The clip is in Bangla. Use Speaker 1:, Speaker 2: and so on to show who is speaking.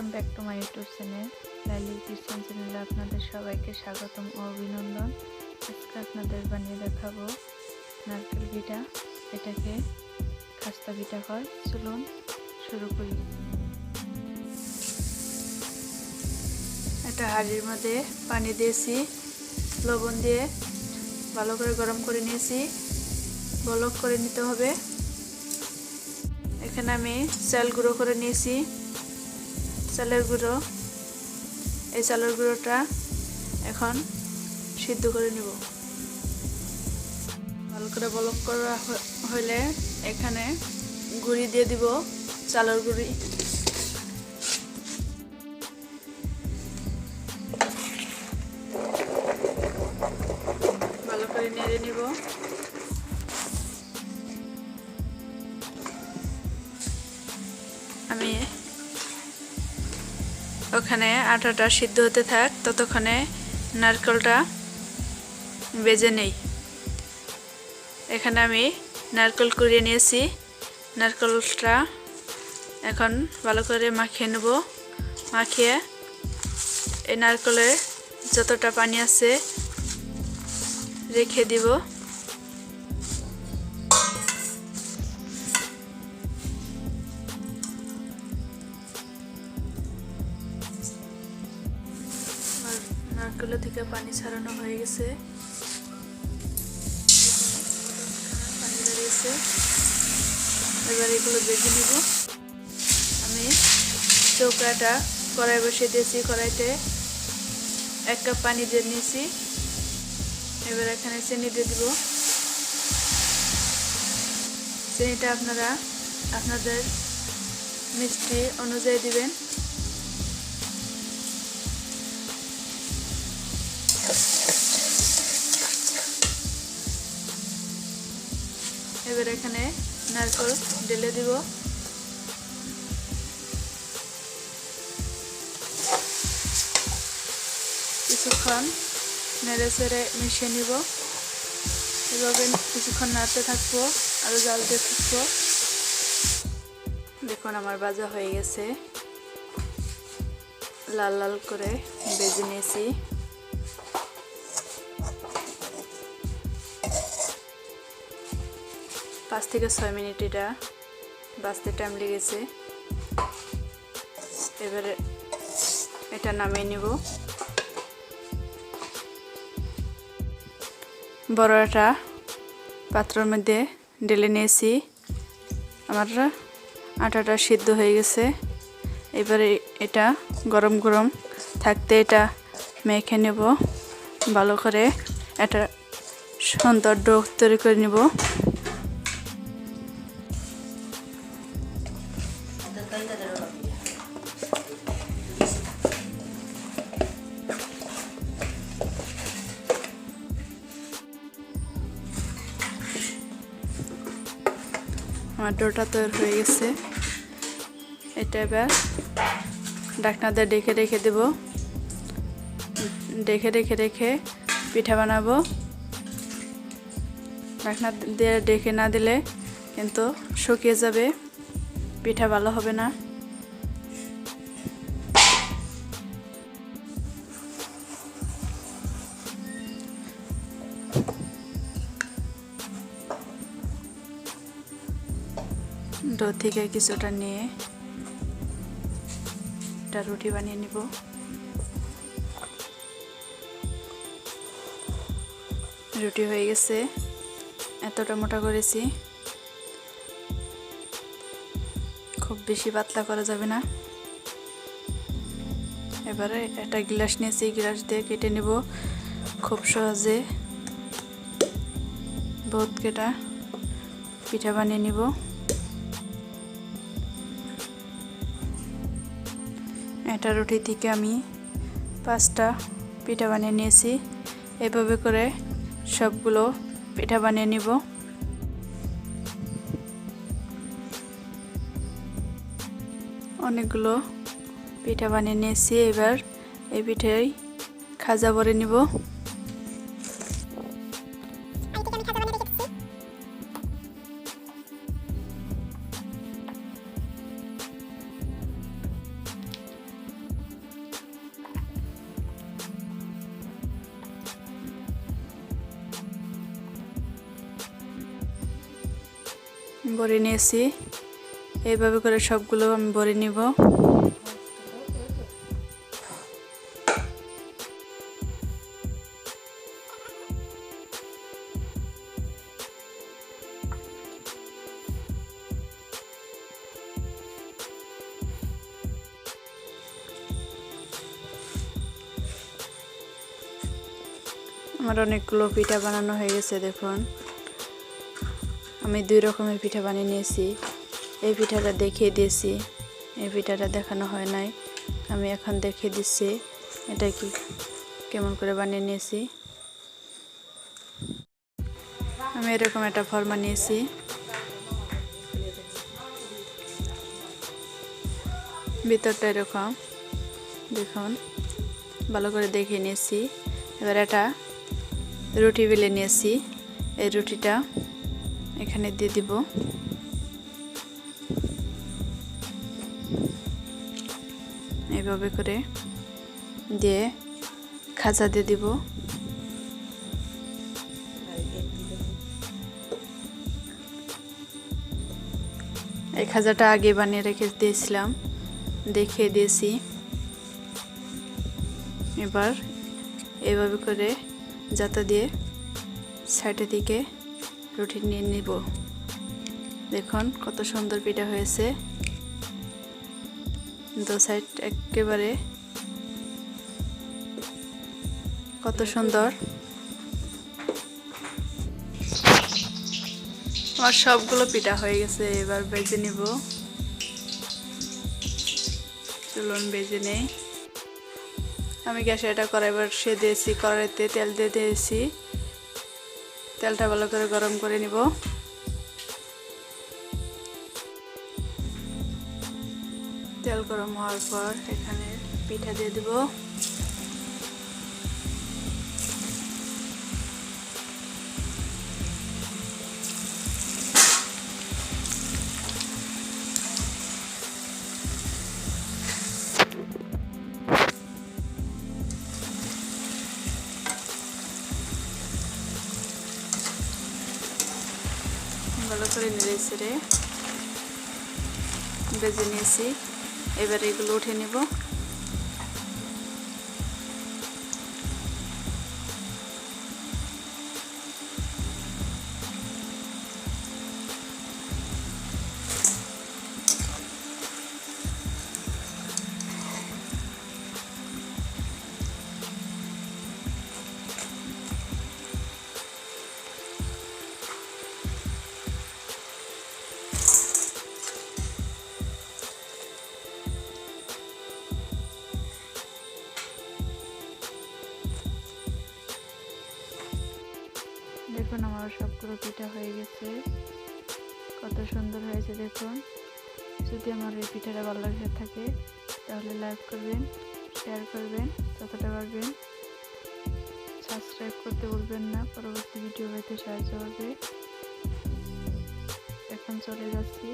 Speaker 1: Welcome back to my YouTube channel Laili kitchen চ্যানেলে আপনাদের সবাইকে স্বাগতম ও অভিনন্দন। আজকে আপনাদের বানিয়ে দেখাবো নারকেল পিঠা। এটাকে খাস্তা পিঠা কয়। চলুন শুরু করি। এটা হাঁড়ির মধ্যে পানি দিয়েছি, লবণ দিয়ে ভালো করে গরম করে নিয়েছি, বলক করে নিতে হবে। এখানে আমি চাল গুঁড়ো করে নিয়েছি, চালের গুঁড়ো। এই চালের গুঁড়োটা এখন সিদ্ধ করে নিব। ভালো করে বলক করা হলে এখানে গুঁড়ি দিয়ে দিব, চালের গুঁড়ি। ভালো করে নেড়ে নিব। আমি ওখানে আটাটা সিদ্ধ হতে থাক, ততক্ষণে নারকেলটা ভেজে নেই। এখানে আমি নারকেল কুড়িয়ে নিয়েছি। নারকেলটা এখন ভালো করে মাখিয়ে নেব। মাখিয়ে এই নারকেলের যতটা পানি আছে রেখে দিব। নারকেল থেকে পানি ছাড়ানো হয়ে গেছে, পানি দাঁড়িয়েছে। এবার এগুলো ভেজে নিব। আমি চৌকাটা কড়াই বসিয়ে দিয়েছি, কড়াইতে 1 কাপ পানি দিয়ে নিয়েছি। এবার এখানে চিনি দিয়ে দিব। চিনিটা আপনারা আপনাদের মিষ্টি অনুযায়ী দিবেন। এবার এখানে নারকেল ঢেলে দিব। কিছুক্ষণ নেড়ে চেড়ে মিশিয়ে নিব। এভাবে কিছুক্ষণ নাড়তে থাকবো, আরো জাল দিয়ে থাকবো। দেখুন আমার ভাজা হয়ে গেছে, লাল লাল করে ভেজে নিয়েছি। পাঁচ থেকে 6 মিনিট এটা ভাজতে টাইম লেগেছে। এবারে এটা নামিয়ে নিব। বড় একটা পাত্রের মধ্যে ঢেলে নিয়েছি। আমার আটাটা সিদ্ধ হয়ে গেছে। এবারে এটা গরম গরম থাকতে এটা মেখে নেব। ভালো করে একটা সুন্দর ডো তৈরি করে নেব। আমার ডোটা তৈরি হয়ে গেছে। এটা এবার ঢাকনা দিয়ে ঢেকে রেখে দেব। রেখে পিঠা বানাবো। ঢাকনা দিয়ে ঢেকে না দিলে কিন্তু শুকিয়ে যাবে, পিঠা ভালো হবে না। ডো থেকে কিছুটা নিয়ে একটা রুটি বানিয়ে নিব। রুটি হয়ে গেছে, এতটা মোটা করেছি। খুব বেশি পাতলা করা যাবে না। এবারে একটা গ্লাস নিয়েছি, গ্লাস দিয়ে কেটে নেব খুব সহজে। বহুত কেটা পিঠা বানিয়ে নিব। এটা রুটি থেকে আমি 5টা পিঠা বানিয়ে নিয়েছি। এভাবে করে সবগুলো পিঠা বানিয়ে নিব। অনেকগুলো পিঠা বানিয়ে নিয়েছি। এবার এই পিঠাই খাজা ভরে নিব। ভরে নিয়েছি। এইভাবে করে সবগুলো আমি ভরে নিব। আমার অনেকগুলো পিঠা বানানো হয়ে গেছে। দেখুন, আমি 2 রকমের পিঠা বানিয়ে নিয়েছি। এই পিঠাটা দেখিয়ে দিয়েছি, এই পিঠাটা দেখানো হয় নাই, আমি এখন দেখিয়ে দিচ্ছি এটা কি কেমন করে বানিয়ে নিয়েছি। আমি এরকম একটা ফর্মা নিয়েছি। ভিতরটা এরকম দেখুন, ভালো করে দেখে নিয়েছি। এবার একটা রুটি বেলে নিয়েছি। এই রুটিটা এখানে দিয়ে দিব। এইভাবে করে দিয়ে খাজা দিয়ে দিব। এই খাজাটা আগে বানিয়ে রেখে দিয়েছিলাম, দেখিয়ে দিয়েছি। এবার এইভাবে করে জাতা দিয়ে সাইডের দিকে রুটি নিয়ে নিব। দেখুন কত সুন্দর পিঠা হয়েছে। 2 সাইড একেবারে কত সুন্দর। আমার সবগুলো পিঠা হয়ে গেছে। এবার ভেজে নিব। চলুন ভেজে নেই। আমি গ্যাসে এটা কড়াই বসিয়ে দিয়েছি। কড়াইতে তেল দিয়ে দিয়েছি। তেলটা ভালো করে গরম করে নিব। তেল গরম হওয়ার পর এখানে পিঠা দিয়ে দেব। ভালো করে নেড়ে ছেড়ে ভেজে নিয়েছি। এবার এগুলো উঠে নেব। দেখুন আমার সবগুলো পিঠা হয়ে গেছে। কত সুন্দর হয়েছে দেখুন। যদি আমার এই পিঠাটা ভালো লাগে থাকে তাহলে লাইক করবেন, শেয়ার করবেন, যতটা পারবেন সাবস্ক্রাইব করতে ভুলবেন না, পরবর্তী ভিডিও পেতে সাহায্য হবে। এখন চলে যাচ্ছি।